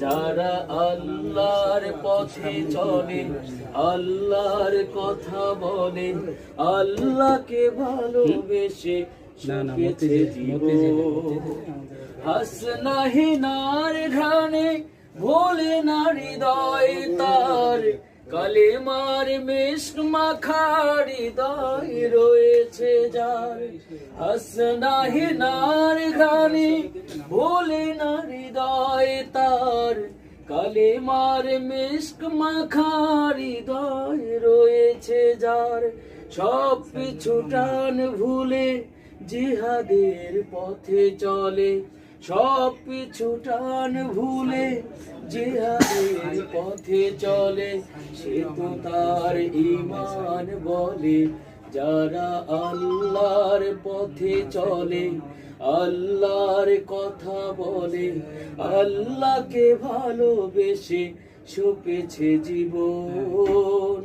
যারা আল্লাহর পথে চলে, আল্লাহর কথা বলে, আল্লাহকে ভালোবেসে সুখেছে জীবন। হাসনা হিনার ঘ্রাণে ভোলে না হৃদয় তার, কালেমার মিশক মাখা হৃদয় রয়েছে যার। হাসনা হিনার ঘ্রাণে ভোলে না হৃদয় তার, কালেমার মিশক মাখা হৃদয় রয়েছে যার। সব পিছু টান ভুলে জিহাদের পথে চলে, সব পিছু টান ভুলে জিহাদের পথে চলে, সে তো তার ঈমান বলে। যারা আল্লাহর পথে চলে, আল্লাহর কথা বলে, আল্লাহকে ভালোবেসে সপেছে জীবন।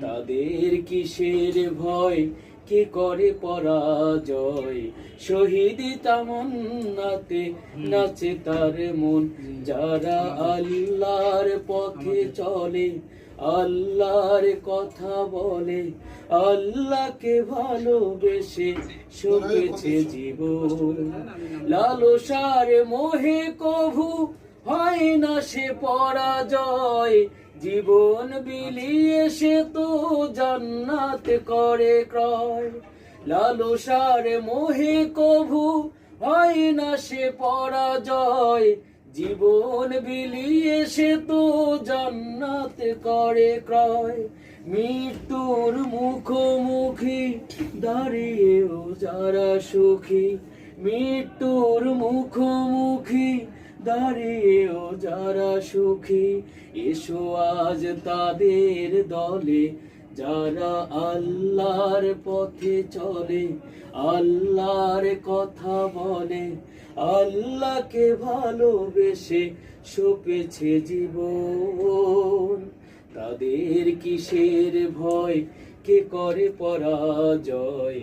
তাদের কিসের ভয়, কে করে পরাজয়, শহীদি তামান্নাতে নাচে তার মন। যারা আল্লাহর পথে চলে, আল্লাহর কথা বলে, আল্লাহকে ভালোবেসে সপেছে জীবন। লালসার মোহে কভু হয় না সে পরাজয়, জীবন বিলিয়ে সে তো জান্নাত করে ক্রয়। লালসার মোহে কভু হয় না সে পরাজয়, জীবন বিলিয়ে সে তো জান্নাত করে ক্রয়। মৃত্যুর মুখোমুখি দাঁড়িয়েও যারা সুখী, মৃত্যুর মুখোমুখি দাঁড়িয়েও যারা সুখী, এসো আজ তাদের দলে। যারা আল্লাহর পথে চলে, আল্লাহর কথা বলে, আল্লাহকে ভালোবেসে সপেছে জীবন। তাদের কিসের ভয়, কে করে পরাজয়।